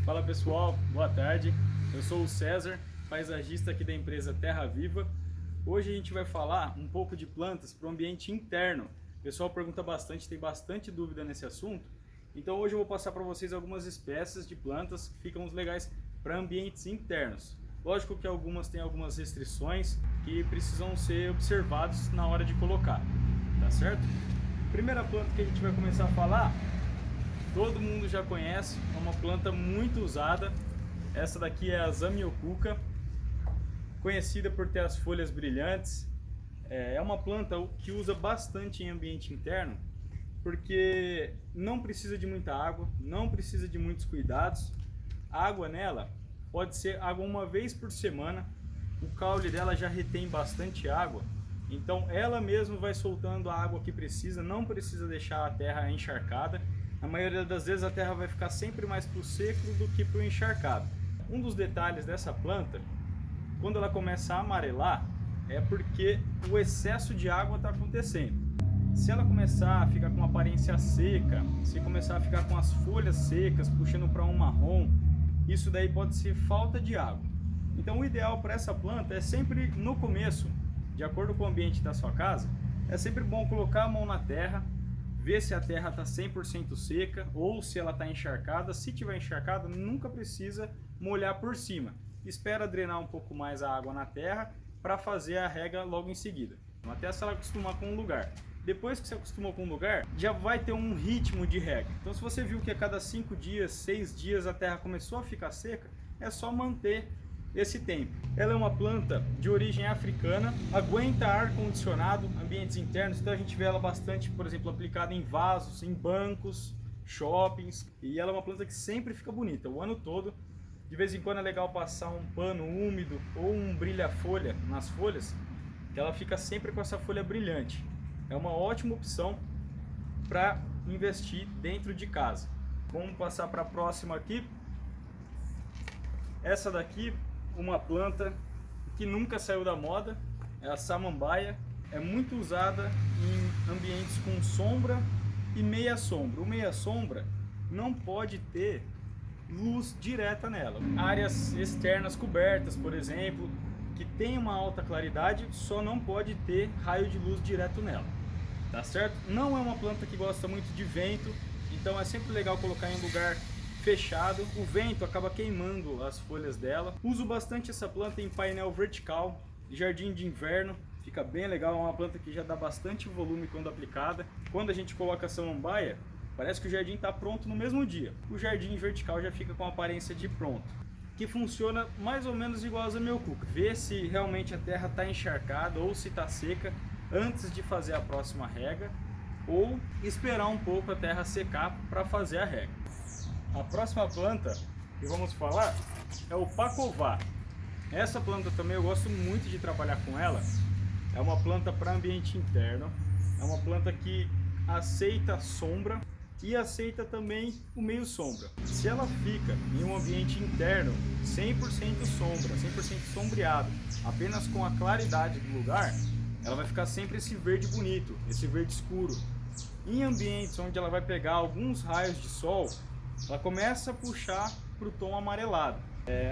Fala pessoal, boa tarde. Eu sou o César, paisagista aqui da empresa Terra Viva. Hoje a gente vai falar um pouco de plantas para o ambiente interno. O pessoal pergunta bastante, tem bastante dúvida nesse assunto. Então hoje eu vou passar para vocês algumas espécies de plantas que ficam legais para ambientes internos. Lógico que algumas têm algumas restrições que precisam ser observados na hora de colocar, tá certo? Primeira planta que a gente vai começar a falar, todo mundo já conhece, é uma planta muito usada. Essa daqui é a Zamioculca, conhecida por ter as folhas brilhantes. É uma planta que usa bastante em ambiente interno, porque não precisa de muita água, não precisa de muitos cuidados. A água nela pode ser água uma vez por semana. O caule dela já retém bastante água, então ela mesma vai soltando a água que precisa, não precisa deixar a terra encharcada. Na maioria das vezes a terra vai ficar sempre mais para o seco do que para o encharcado. Um dos detalhes dessa planta, quando ela começa a amarelar, é porque o excesso de água está acontecendo. Se ela começar a ficar com uma aparência seca, se começar a ficar com as folhas secas, puxando para um marrom, isso daí pode ser falta de água. Então o ideal para essa planta é sempre no começo, de acordo com o ambiente da sua casa, é sempre bom colocar a mão na terra, ver se a terra está 100% seca ou se ela está encharcada. Se tiver encharcada, nunca precisa molhar por cima. Espera drenar um pouco mais a água na terra para fazer a rega logo em seguida, até se ela acostumar com o lugar. Depois que você acostumou com o lugar, já vai ter um ritmo de rega. Então se você viu que a cada 5 dias, 6 dias a terra começou a ficar seca, é só manter esse tempo. Ela é uma planta de origem africana, aguenta ar condicionado, ambientes internos, então a gente vê ela bastante, por exemplo, aplicada em vasos, em bancos, shoppings, e ela é uma planta que sempre fica bonita, o ano todo. De vez em quando é legal passar um pano úmido ou um brilha-folha nas folhas, que ela fica sempre com essa folha brilhante. É uma ótima opção para investir dentro de casa. Vamos passar para a próxima aqui. Essa daqui, uma planta que nunca saiu da moda, é a samambaia. É muito usada em ambientes com sombra e meia sombra. O meia sombra não pode ter luz direta nela. Áreas externas cobertas, por exemplo, que tem uma alta claridade, só não pode ter raio de luz direto nela, tá certo? Não é uma planta que gosta muito de vento, então é sempre legal colocar em um lugar fechado. O vento acaba queimando as folhas dela. Uso bastante essa planta em painel vertical, jardim de inverno, fica bem legal. É uma planta que já dá bastante volume quando aplicada. Quando a gente coloca a samambaia, parece que o jardim está pronto no mesmo dia. O jardim vertical já fica com a aparência de pronto, que funciona mais ou menos igual a Zamioculca. Ver se realmente a terra está encharcada ou se está seca antes de fazer a próxima rega, ou esperar um pouco a terra secar para fazer a rega. A próxima planta que vamos falar é o pacová. Essa planta também eu gosto muito de trabalhar com ela. É uma planta para ambiente interno, é uma planta que aceita sombra e aceita também o meio sombra. Se ela fica em um ambiente interno 100% sombra, 100% sombreado, apenas com a claridade do lugar, ela vai ficar sempre esse verde bonito, esse verde escuro. Em ambientes onde ela vai pegar alguns raios de sol, ela começa a puxar para o tom amarelado.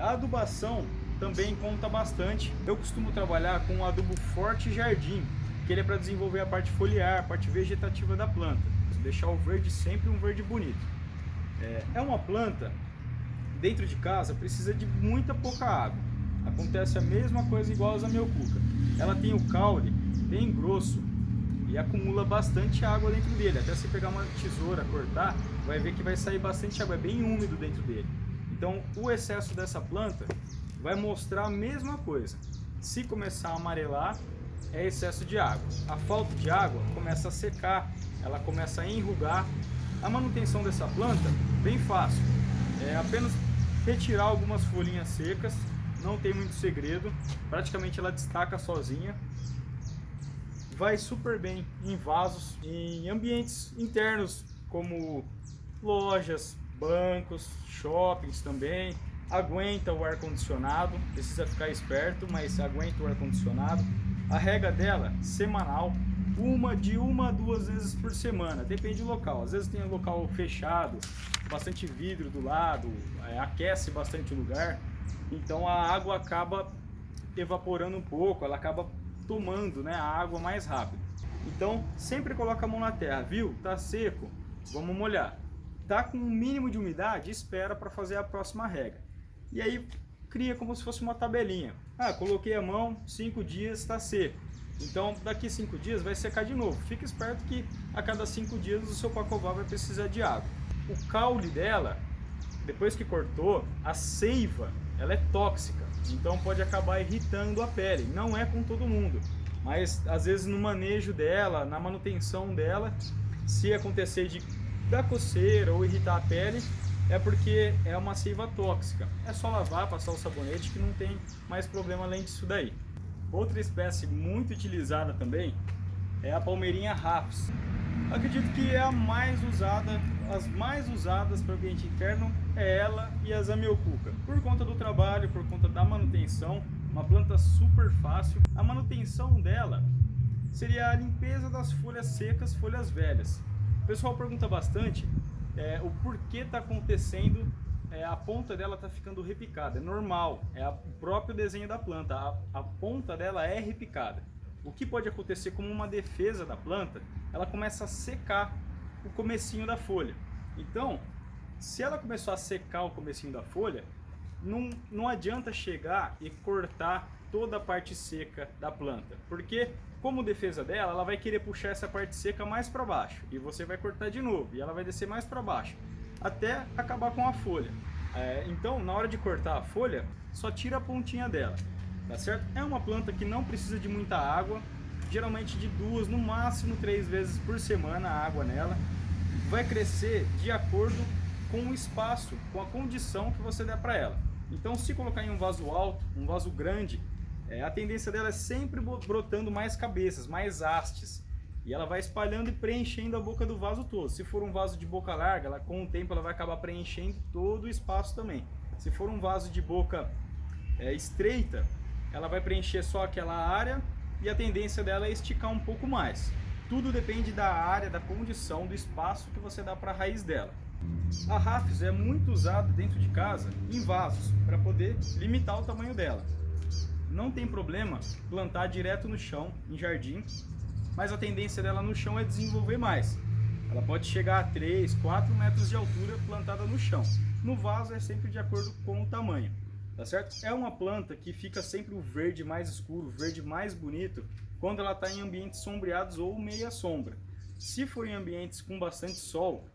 A adubação também conta bastante. Eu costumo trabalhar com um adubo Forte Jardim, que ele é para desenvolver a parte foliar, a parte vegetativa da planta, deixar o verde sempre um verde bonito. É uma planta, dentro de casa, precisa de muita pouca água. Acontece a mesma coisa igual a Zamioculca. Ela tem o caule bem grosso e acumula bastante água dentro dele. Até se pegar uma tesoura, cortar, vai ver que vai sair bastante água, é bem úmido dentro dele. Então o excesso dessa planta vai mostrar a mesma coisa. Se começar a amarelar, é excesso de água. A falta de água começa a secar, ela começa a enrugar. A manutenção dessa planta, bem fácil. É apenas retirar algumas folhinhas secas, não tem muito segredo, praticamente ela destaca sozinha. Vai super bem em vasos, em ambientes internos, como lojas, bancos, shoppings também. Aguenta o ar-condicionado, precisa ficar esperto, mas aguenta o ar-condicionado. A rega dela, semanal, de uma a 2 vezes por semana, depende do local. Às vezes tem um local fechado, bastante vidro do lado, aquece bastante o lugar, então a água acaba evaporando um pouco, ela acaba tomando, né, a água mais rápido. Então sempre coloca a mão na terra, viu? Tá seco, vamos molhar. Tá com um mínimo de umidade, espera para fazer a próxima rega. E aí cria como se fosse uma tabelinha. Ah, coloquei a mão, 5 dias está seco. Então daqui 5 dias vai secar de novo. Fica esperto que a cada 5 dias o seu pacová vai precisar de água. O caule dela, depois que cortou, a seiva, ela é tóxica. Então pode acabar irritando a pele. Não é com todo mundo, mas às vezes no manejo dela, na manutenção dela, se acontecer de dar coceira ou irritar a pele, é porque é uma seiva tóxica. É só lavar, passar o sabonete que não tem mais problema além disso daí. Outra espécie muito utilizada também é a palmeirinha Rafis. Acredito que é a mais usada, as mais usadas para o ambiente interno é ela e a zamioculca. Por conta do trabalho, por conta da manutenção, uma planta super fácil. A manutenção dela seria a limpeza das folhas secas, folhas velhas. O pessoal pergunta bastante o porquê está acontecendo, a ponta dela está ficando repicada. É normal, é o próprio desenho da planta, a ponta dela é repicada. O que pode acontecer como uma defesa da planta, ela começa a secar o comecinho da folha. Então, se ela começou a secar o comecinho da folha, não adianta chegar e cortar toda a parte seca da planta, porque como defesa dela, ela vai querer puxar essa parte seca mais para baixo e você vai cortar de novo e ela vai descer mais para baixo até acabar com a folha. Então, na hora de cortar a folha, só tira a pontinha dela, tá certo? É uma planta que não precisa de muita água, geralmente de 2, no máximo 3 vezes por semana a água nela. Vai crescer de acordo com o espaço, com a condição que você der para ela. Então, se colocar em um vaso alto, um vaso grande, a tendência dela é sempre brotando mais cabeças, mais hastes. E ela vai espalhando e preenchendo a boca do vaso todo. Se for um vaso de boca larga, ela, com o tempo ela vai acabar preenchendo todo o espaço também. Se for um vaso de boca estreita, ela vai preencher só aquela área e a tendência dela é esticar um pouco mais. Tudo depende da área, da condição, do espaço que você dá para a raiz dela. A Rafis é muito usada dentro de casa em vasos, para poder limitar o tamanho dela. Não tem problema plantar direto no chão, em jardim, mas a tendência dela no chão é desenvolver mais. Ela pode chegar a 3, 4 metros de altura plantada no chão. No vaso é sempre de acordo com o tamanho, tá certo? É uma planta que fica sempre o verde mais escuro, o verde mais bonito, quando ela está em ambientes sombreados ou meia sombra. Se for em ambientes com bastante sol,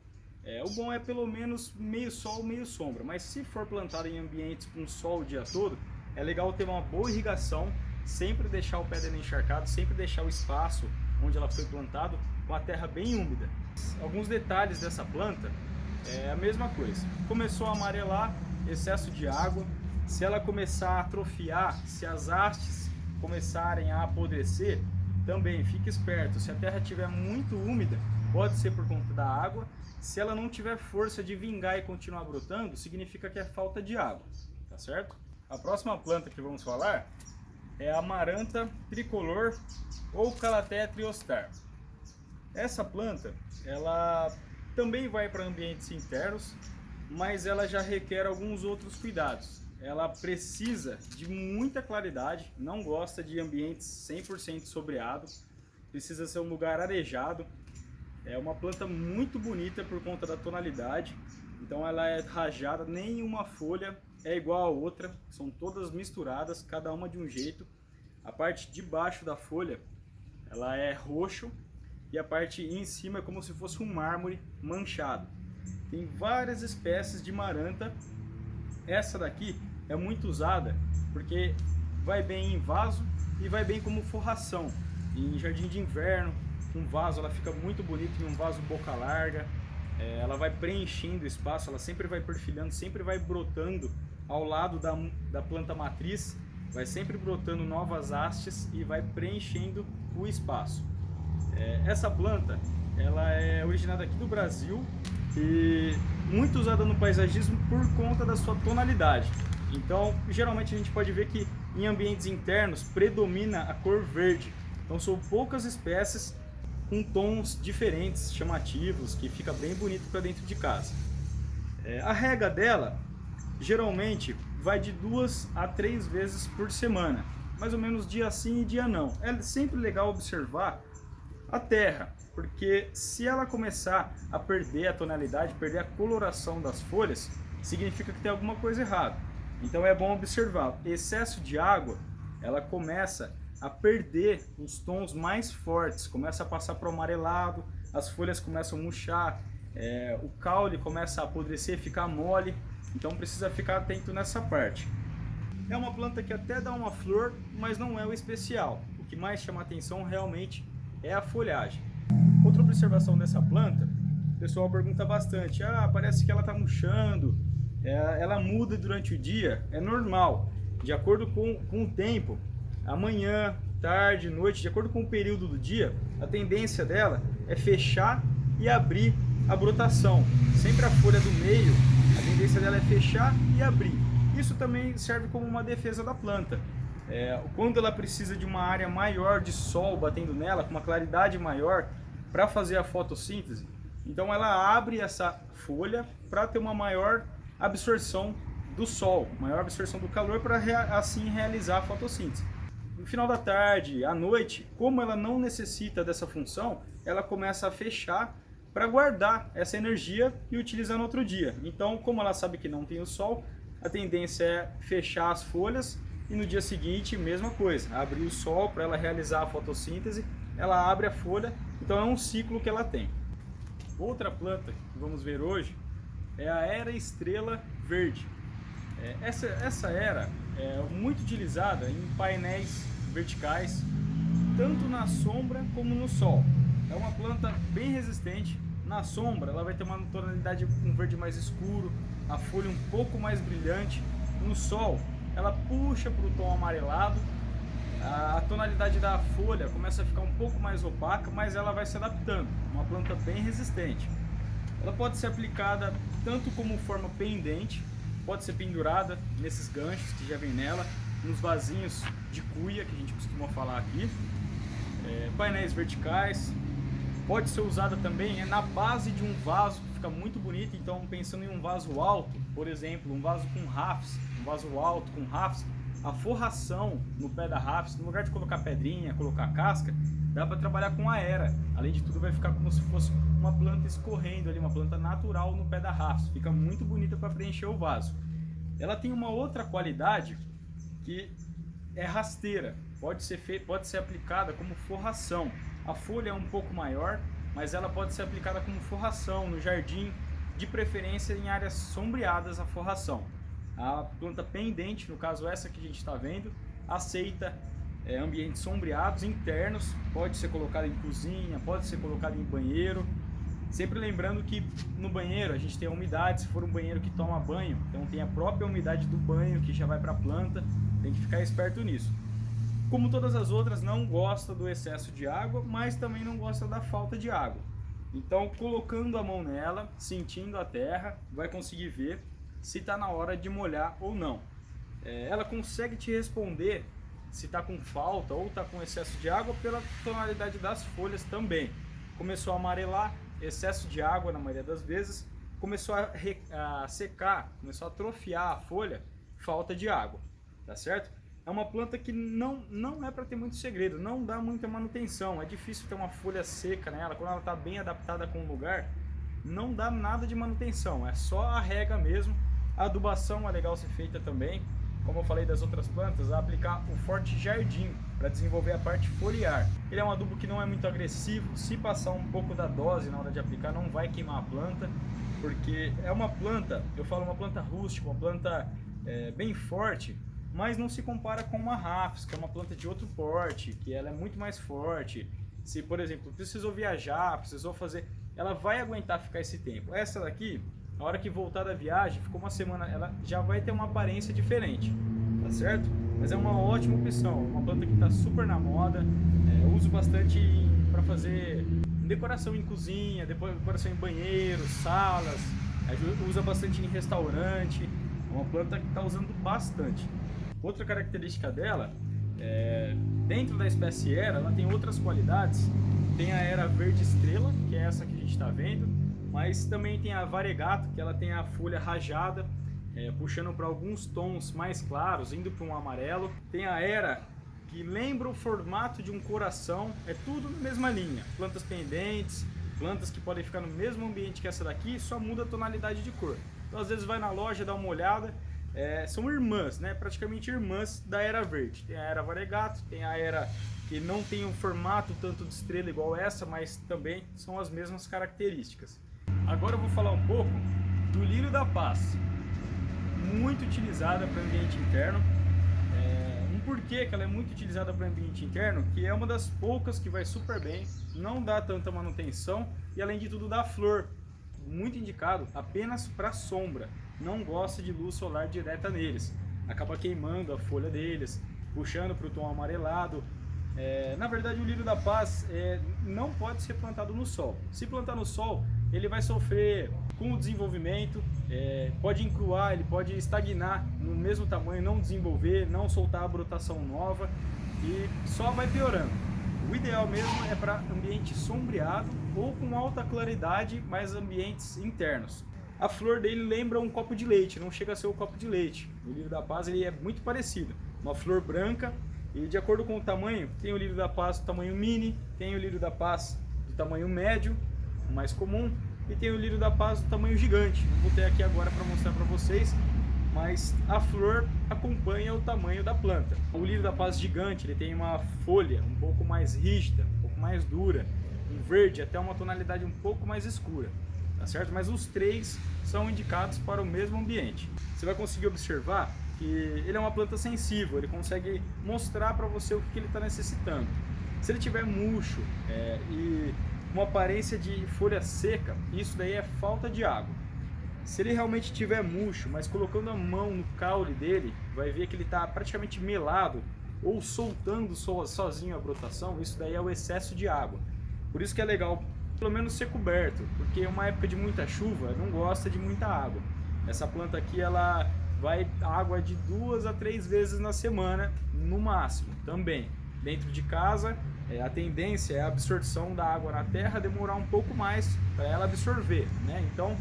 o bom é pelo menos meio sol, meio sombra, mas se for plantada em ambientes com sol o dia todo, é legal ter uma boa irrigação, sempre deixar o pé dela encharcado, sempre deixar o espaço onde ela foi plantado com a terra bem úmida. Alguns detalhes dessa planta é a mesma coisa. Começou a amarelar, excesso de água. Se ela começar a atrofiar, se as hastes começarem a apodrecer, também fique esperto. Se a terra estiver muito úmida, pode ser por conta da água. Se ela não tiver força de vingar e continuar brotando, significa que é falta de água, tá certo? A próxima planta que vamos falar é a Amaranta tricolor ou Calathea triostar. Essa planta, ela também vai para ambientes internos, mas ela já requer alguns outros cuidados. Ela precisa de muita claridade, não gosta de ambientes 100% sombreados, precisa ser um lugar arejado. É uma planta muito bonita por conta da tonalidade, então ela é rajada, nenhuma folha é igual a outra, são todas misturadas, cada uma de um jeito. A parte de baixo da folha, ela é roxo e a parte em cima é como se fosse um mármore manchado. Tem várias espécies de maranta. Essa daqui é muito usada porque vai bem em vaso e vai bem como forração. Em jardim de inverno, um vaso, ela fica muito bonita em um vaso boca larga. Ela vai preenchendo o espaço, ela sempre vai perfilhando, sempre vai brotando ao lado da planta matriz, vai sempre brotando novas hastes e vai preenchendo o espaço. Essa planta, ela é originada aqui do Brasil e muito usada no paisagismo por conta da sua tonalidade. Então, geralmente a gente pode ver que em ambientes internos predomina a cor verde. Então são poucas espécies com tons diferentes, chamativos, que fica bem bonito para dentro de casa. A rega dela geralmente vai de 2 a 3 vezes por semana, mais ou menos dia sim e dia não. É sempre legal observar a terra, porque se ela começar a perder a tonalidade, perder a coloração das folhas, significa que tem alguma coisa errada. Então é bom observar. Excesso de água, ela começa a perder os tons mais fortes, começa a passar para o amarelado, as folhas começam a murchar, o caule começa a apodrecer, ficar mole, então precisa ficar atento nessa parte. É uma planta que até dá uma flor, mas não é o especial. O que mais chama atenção realmente é a folhagem. Outra observação dessa planta, o pessoal pergunta bastante, parece que ela está murchando, ela muda durante o dia, é normal, de acordo com o tempo, amanhã, tarde, noite, de acordo com o período do dia, a tendência dela é fechar e abrir a brotação. Sempre a folha do meio, a tendência dela é fechar e abrir. Isso também serve como uma defesa da planta. Quando ela precisa de uma área maior de sol batendo nela, com uma claridade maior, para fazer a fotossíntese, então ela abre essa folha para ter uma maior absorção do sol, maior absorção do calor, para assim realizar a fotossíntese. No final da tarde, à noite, como ela não necessita dessa função, ela começa a fechar para guardar essa energia e utilizar no outro dia. Então, como ela sabe que não tem o sol, a tendência é fechar as folhas e no dia seguinte, mesma coisa, abrir o sol para ela realizar a fotossíntese, ela abre a folha, então é um ciclo que ela tem. Outra planta que vamos ver hoje é a Era Estrela Verde. Essa era é muito utilizada em painéis verticais, tanto na sombra como no sol. É uma planta bem resistente. Na sombra ela vai ter uma tonalidade um verde mais escuro, a folha um pouco mais brilhante. No sol ela puxa para o tom amarelado, a tonalidade da folha começa a ficar um pouco mais opaca, mas ela vai se adaptando. Uma planta bem resistente. Ela pode ser aplicada tanto como forma pendente, pode ser pendurada nesses ganchos que já vem nela, nos vasinhos de cuia que a gente costuma falar aqui, painéis verticais. Pode ser usada também na base de um vaso, que fica muito bonito. Então, pensando em um vaso alto, por exemplo, um vaso com rafes, um vaso alto com rafes, a forração no pé da rafes, no lugar de colocar pedrinha, colocar casca, dá para trabalhar com a Era. Além de tudo, vai ficar como se fosse uma planta escorrendo ali, uma planta natural no pé da rafes. Fica muito bonita para preencher o vaso. Ela tem uma outra qualidade que é rasteira, pode ser aplicada como forração. A folha é um pouco maior, mas ela pode ser aplicada como forração no jardim, de preferência em áreas sombreadas a forração. A planta pendente, no caso essa que a gente está vendo, aceita ambientes sombreados, internos, pode ser colocada em cozinha, pode ser colocada em banheiro. Sempre lembrando que no banheiro a gente tem a umidade, se for um banheiro que toma banho, então tem a própria umidade do banho que já vai para a planta, tem que ficar esperto nisso. Como todas as outras, não gosta do excesso de água, mas também não gosta da falta de água. Então, colocando a mão nela, sentindo a terra, vai conseguir ver se está na hora de molhar ou não. Ela consegue te responder se está com falta ou está com excesso de água pela tonalidade das folhas também. Começou a amarelar, excesso de água na maioria das vezes, começou a secar, começou a atrofiar a folha, falta de água, tá certo? É uma planta que não é para ter muito segredo, não dá muita manutenção, é difícil ter uma folha seca nela, quando ela está bem adaptada com o lugar, não dá nada de manutenção, é só a rega mesmo. A adubação é legal ser feita também, como eu falei das outras plantas, a aplicar o Forte Jardim para desenvolver a parte foliar. Ele é um adubo que não é muito agressivo, se passar um pouco da dose na hora de aplicar não vai queimar a planta, porque é uma planta, eu falo uma planta rústica, uma planta bem forte, mas não se compara com uma Rafis, que é uma planta de outro porte, que ela é muito mais forte. Se, por exemplo, precisou viajar, precisou fazer, ela vai aguentar ficar esse tempo. Essa daqui, na hora que voltar da viagem, ficou uma semana, ela já vai ter uma aparência diferente, tá certo? Mas é uma ótima opção, uma planta que está super na moda, eu uso bastante para fazer decoração em cozinha, decoração em banheiro, salas, usa bastante em restaurante, é uma planta que está usando bastante. Outra característica dela, dentro da espécie Era, ela tem outras qualidades. Tem a Era Verde Estrela, que é essa que a gente está vendo, Mas também tem a variegato, que ela tem a folha rajada, puxando para alguns tons mais claros, indo para um amarelo. Tem a era, que lembra o formato de um coração, é tudo na mesma linha. Plantas pendentes, plantas que podem ficar no mesmo ambiente que essa daqui, só muda a tonalidade de cor. Então às vezes vai na loja, dá uma olhada, são irmãs, né? Praticamente irmãs da era verde. Tem a era variegato, tem a era que não tem um formato tanto de estrela igual essa, mas também são as mesmas características. Agora eu vou falar um pouco do lírio da paz, muito utilizada para ambiente interno. Porquê que ela é muito utilizada para ambiente interno? Que é uma das poucas que vai super bem, não dá tanta manutenção e além de tudo dá flor. Muito indicado apenas para sombra, não gosta de luz solar direta neles, acaba queimando a folha deles, puxando para o tom amarelado. Na verdade o lírio da paz não pode ser plantado no sol. Se plantar no sol, ele vai sofrer com o desenvolvimento, pode encruar, ele pode estagnar no mesmo tamanho, não desenvolver, não soltar a brotação nova e só vai piorando. O ideal mesmo é para ambiente sombreado ou com alta claridade, mas ambientes internos. A flor dele lembra um copo de leite, não chega a ser um copo de leite. O lírio da paz ele é muito parecido, uma flor branca. E de acordo com o tamanho, tem o lírio da paz do tamanho mini, tem o lírio da paz do tamanho médio, o mais comum, e tem o lírio da paz do tamanho gigante. Não vou ter aqui agora para mostrar para vocês, mas a flor acompanha o tamanho da planta. O lírio da paz gigante, ele tem uma folha um pouco mais rígida, um pouco mais dura, um verde até uma tonalidade um pouco mais escura, tá certo? Mas os três são indicados para o mesmo ambiente. Você vai conseguir observar que ele é uma planta sensível, ele consegue mostrar para você o que ele está necessitando. Se ele tiver murcho e uma aparência de folha seca, isso daí é falta de água. Se ele realmente tiver murcho, mas colocando a mão no caule dele, vai ver que ele está praticamente melado ou soltando sozinho a brotação, isso daí é o excesso de água. Por isso que é legal pelo menos ser coberto, porque uma época de muita chuva não gosta de muita água. Essa planta aqui ela vai água de 2 a 3 vezes na semana, no máximo, também. Dentro de casa, a tendência é a absorção da água na terra demorar um pouco mais para ela absorver, né? Então,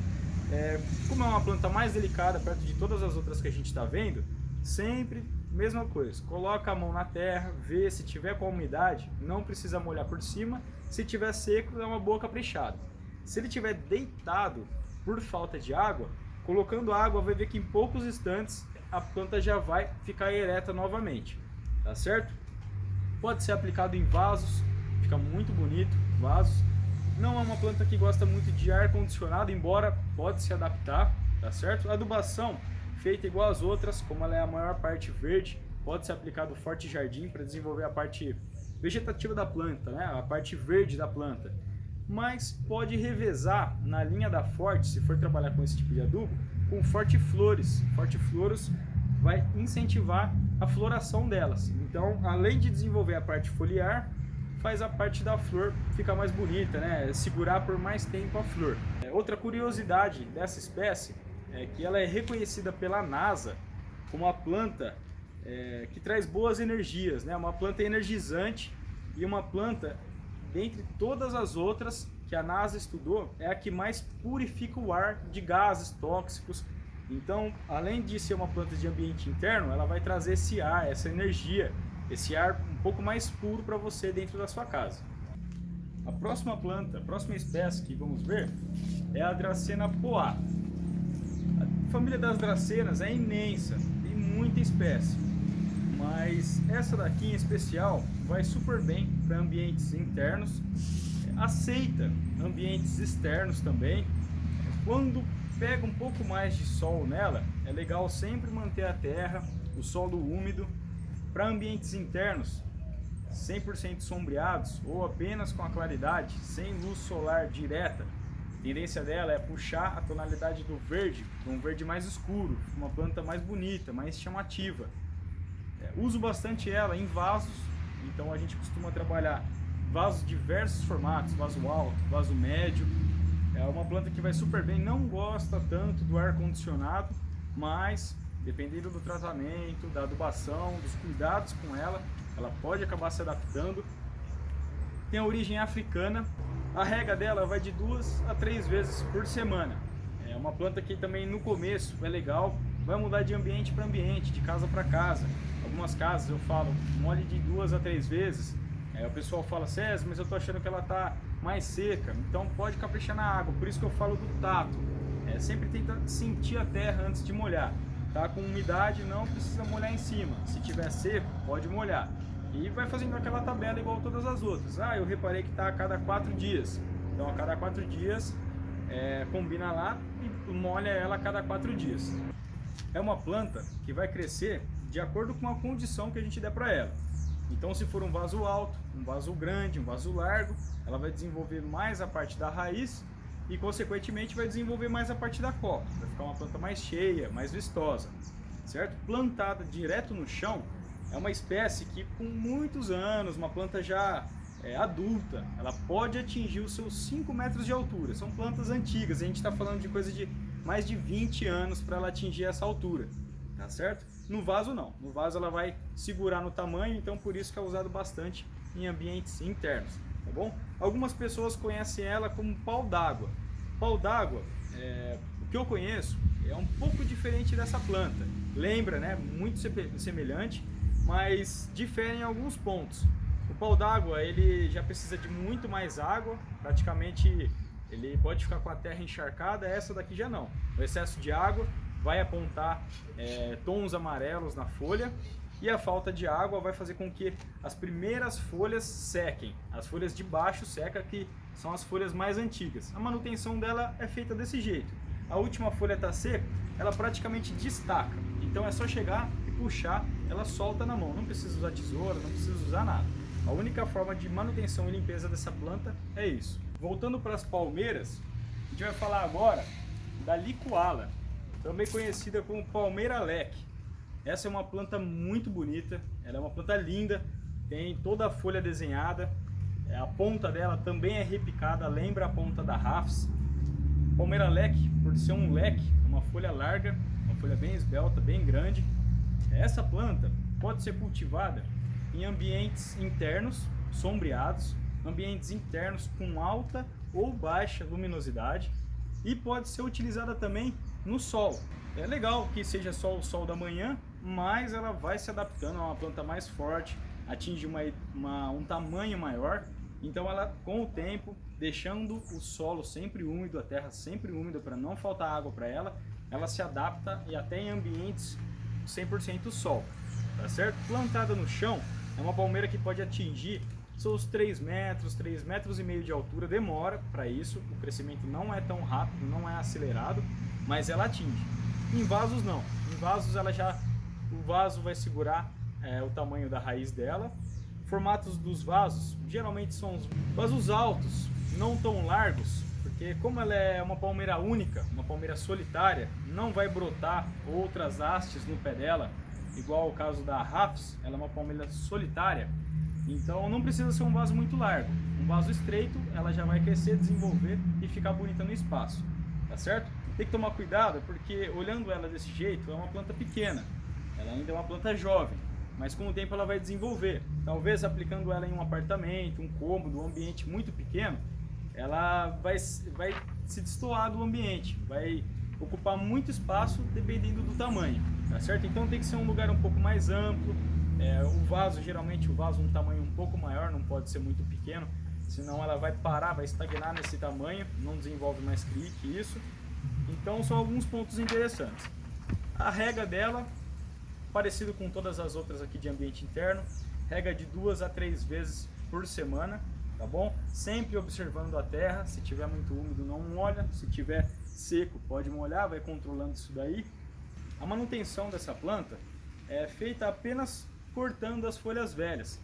como é uma planta mais delicada perto de todas as outras que a gente está vendo, sempre mesma coisa, coloca a mão na terra, vê se tiver com a umidade, não precisa molhar por cima, se tiver seco, dá uma boa caprichada. Se ele tiver deitado por falta de água, colocando água, vai ver que em poucos instantes a planta já vai ficar ereta novamente, tá certo? Pode ser aplicado em vasos, fica muito bonito, vasos. Não é uma planta que gosta muito de ar condicionado, embora pode se adaptar, tá certo? A adubação feita igual as outras, como ela é a maior parte verde, pode ser aplicado forte jardim para desenvolver a parte vegetativa da planta, né? A parte verde da planta. Mas pode revezar na linha da Forte, se for trabalhar com esse tipo de adubo, com Forte Flores. Forte Flores vai incentivar a floração delas. Então, além de desenvolver a parte foliar, faz a parte da flor ficar mais bonita, né? Segurar por mais tempo a flor. Outra curiosidade dessa espécie é que ela é reconhecida pela NASA como uma planta que traz boas energias, né? Uma planta energizante e uma planta, dentre todas as outras que a NASA estudou, é a que mais purifica o ar de gases tóxicos. Então, além de ser uma planta de ambiente interno, ela vai trazer esse ar, essa energia, esse ar um pouco mais puro para você dentro da sua casa. A próxima planta, a próxima espécie que vamos ver é a Dracena poá. A família das dracenas é imensa, tem muita espécie, mas essa daqui em especial vai super bem para ambientes internos, aceita ambientes externos também. Quando pega um pouco mais de sol nela, é legal sempre manter a terra, o solo úmido. Para ambientes internos 100% sombreados ou apenas com a claridade, sem luz solar direta, a tendência dela é puxar a tonalidade do verde para um verde mais escuro, uma planta mais bonita, mais chamativa. Uso bastante ela em vasos, então a gente costuma trabalhar vasos de diversos formatos, vaso alto, vaso médio. É uma planta que vai super bem, não gosta tanto do ar condicionado, mas dependendo do tratamento, da adubação, dos cuidados com ela, ela pode acabar se adaptando. Tem a origem africana, A rega dela vai de 2 a 3 vezes por semana. É uma planta que também no começo é legal, vai mudar de ambiente para ambiente, de casa para casa. Algumas casas eu falo, molhe de 2 a 3 vezes. O pessoal fala, César, mas eu tô achando que ela tá mais seca, então pode caprichar na água. Por isso que eu falo do tato. Sempre tenta sentir a terra antes de molhar. Tá com umidade, não precisa molhar em cima. Se tiver seco, pode molhar. E vai fazendo aquela tabela igual todas as outras. Ah, eu reparei que tá a cada 4 dias. Então a cada 4 dias combina lá e molha ela a cada 4 dias. É uma planta que vai crescer de acordo com a condição que a gente der para ela. Então se for um vaso alto, um vaso grande, um vaso largo, ela vai desenvolver mais a parte da raiz e consequentemente vai desenvolver mais a parte da copa. Vai ficar uma planta mais cheia, mais vistosa, certo? Plantada direto no chão, é uma espécie que com muitos anos, uma planta já adulta, ela pode atingir os seus 5 metros de altura. São plantas antigas, a gente está falando de coisa de mais de 20 anos para ela atingir essa altura, tá certo? No vaso não, no vaso ela vai segurar no tamanho, então por isso que é usado bastante em ambientes internos, tá bom? Algumas pessoas conhecem ela como pau d'água. Pau d'água, o que eu conheço, é um pouco diferente dessa planta. Lembra, né? Muito semelhante, mas difere em alguns pontos. O pau d'água, ele já precisa de muito mais água, praticamente ele pode ficar com a terra encharcada, essa daqui já não. O excesso de água vai apontar tons amarelos na folha e a falta de água vai fazer com que as primeiras folhas sequem. As folhas de baixo secam, que são as folhas mais antigas. A manutenção dela é feita desse jeito. A última folha está seca, ela praticamente destaca. Então é só chegar e puxar, ela solta na mão. Não precisa usar tesoura, não precisa usar nada. A única forma de manutenção e limpeza dessa planta é isso. Voltando para as palmeiras, a gente vai falar agora da licuala, também conhecida como palmeira leque. Essa é uma planta muito bonita, ela é uma planta linda, tem toda a folha desenhada, a ponta dela também é repicada, lembra a ponta da Rafs. Palmeira leque, por ser um leque, uma folha larga, uma folha bem esbelta, bem grande. Essa planta pode ser cultivada em ambientes internos, sombreados, ambientes internos com alta ou baixa luminosidade e pode ser utilizada também no sol. É legal que seja só o sol da manhã, mas ela vai se adaptando, é uma planta mais forte, atinge um tamanho maior, então ela com o tempo, deixando o solo sempre úmido, a terra sempre úmida para não faltar água para ela, ela se adapta e até em ambientes 100% sol, tá certo? Plantada no chão, é uma palmeira que pode atingir seus 3 metros e meio de altura, demora para isso, o crescimento não é tão rápido, não é acelerado, mas ela atinge. Em vasos não, em vasos o vaso vai segurar o tamanho da raiz dela. Formatos dos vasos, geralmente são os vasos altos, não tão largos, porque como ela é uma palmeira única, uma palmeira solitária, não vai brotar outras hastes no pé dela, igual o caso da Rafs, ela é uma palmeira solitária, então não precisa ser um vaso muito largo. Um vaso estreito, ela já vai crescer, desenvolver e ficar bonita no espaço, tá certo? Tem que tomar cuidado, porque olhando ela desse jeito, é uma planta pequena, ela ainda é uma planta jovem, mas com o tempo ela vai desenvolver. Talvez aplicando ela em um apartamento, um cômodo, um ambiente muito pequeno, ela vai se destoar do ambiente, vai ocupar muito espaço dependendo do tamanho, tá certo? Então tem que ser um lugar um pouco mais amplo, o vaso, geralmente o vaso um tamanho um pouco maior, não pode ser muito pequeno, senão ela vai parar, vai estagnar nesse tamanho, não desenvolve mais cria que isso. Então são alguns pontos interessantes. A rega dela, parecido com todas as outras aqui de ambiente interno, rega de 2 a 3 vezes por semana, tá bom? Sempre observando a terra, se tiver muito úmido não molha, se tiver seco pode molhar, vai controlando isso daí. A manutenção dessa planta é feita apenas cortando as folhas velhas.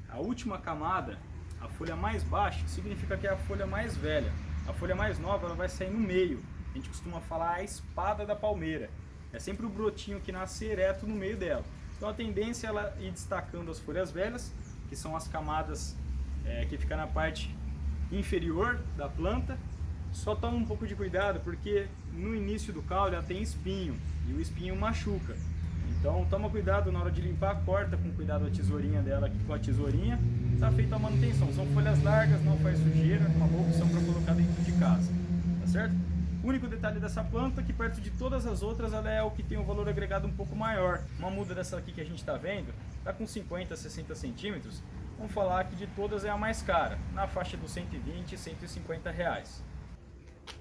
A última camada, a folha mais baixa, significa que é a folha mais velha. A folha mais nova ela vai sair no meio. A gente costuma falar a espada da palmeira. É sempre o brotinho que nasce ereto no meio dela. Então a tendência é ela ir destacando as folhas velhas, que são as camadas que ficam na parte inferior da planta. Só toma um pouco de cuidado, porque no início do caule ela tem espinho, e o espinho machuca. Então toma cuidado na hora de limpar, corta com cuidado a tesourinha dela aqui com a tesourinha. Tá feita a manutenção. São folhas largas, não faz sujeira, uma boa opção para colocar dentro de casa, tá certo? O único detalhe dessa planta é que perto de todas as outras ela é o que tem um valor agregado um pouco maior. Uma muda dessa aqui que a gente está vendo, tá com 50, 60 centímetros. Vamos falar que de todas é a mais cara, na faixa dos 120 e 150 reais.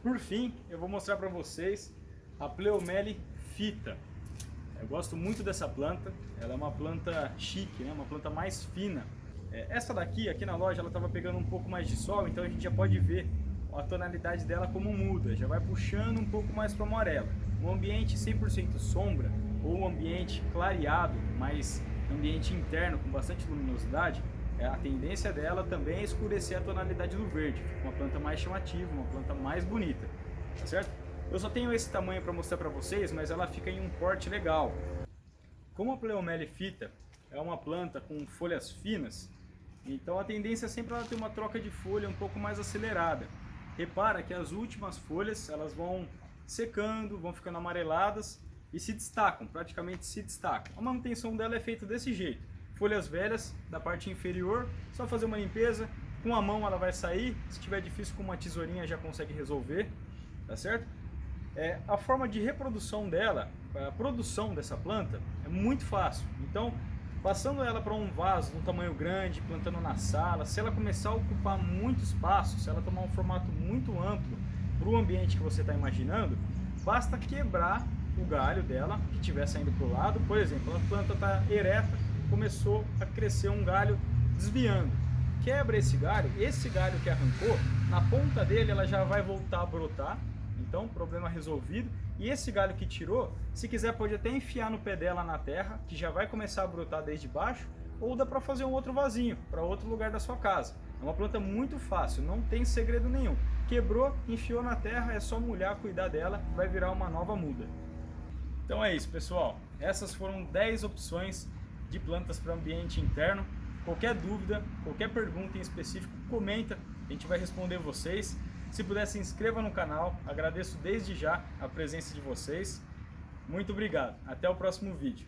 Por fim, eu vou mostrar para vocês a Pleomele fita. Eu gosto muito dessa planta, ela é uma planta chique, né? Uma planta mais fina. Essa daqui, aqui na loja, ela estava pegando um pouco mais de sol, então a gente já pode ver a tonalidade dela como muda, já vai puxando um pouco mais para o amarelo. Um ambiente 100% sombra ou um ambiente clareado, mas ambiente interno com bastante luminosidade, a tendência dela também é escurecer a tonalidade do verde, fica uma planta mais chamativa, uma planta mais bonita, tá certo? Eu só tenho esse tamanho para mostrar para vocês, mas ela fica em um porte legal. Como a Pleomele fita é uma planta com folhas finas, então a tendência é sempre ela ter uma troca de folha um pouco mais acelerada. Repara que as últimas folhas elas vão secando, vão ficando amareladas e se destacam, praticamente se destacam. A manutenção dela é feita desse jeito. Folhas velhas da parte inferior, só fazer uma limpeza, com a mão ela vai sair, se tiver difícil com uma tesourinha já consegue resolver, tá certo? A forma de reprodução dela, a produção dessa planta é muito fácil, então passando ela para um vaso de um tamanho grande, plantando na sala, se ela começar a ocupar muito espaço, se ela tomar um formato muito amplo para o ambiente que você está imaginando, basta quebrar o galho dela que estiver saindo para o lado. Por exemplo, a planta está ereta, começou a crescer um galho desviando. Quebra esse galho que arrancou, na ponta dele ela já vai voltar a brotar, então problema resolvido. E esse galho que tirou, se quiser pode até enfiar no pé dela na terra, que já vai começar a brotar desde baixo, ou dá para fazer um outro vasinho, para outro lugar da sua casa. É uma planta muito fácil, não tem segredo nenhum. Quebrou, enfiou na terra, é só molhar, cuidar dela, vai virar uma nova muda. Então é isso, pessoal. Essas foram 10 opções de plantas para ambiente interno. Qualquer dúvida, qualquer pergunta em específico, comenta, a gente vai responder vocês. Se puder, se inscreva no canal, agradeço desde já a presença de vocês. Muito obrigado, até o próximo vídeo.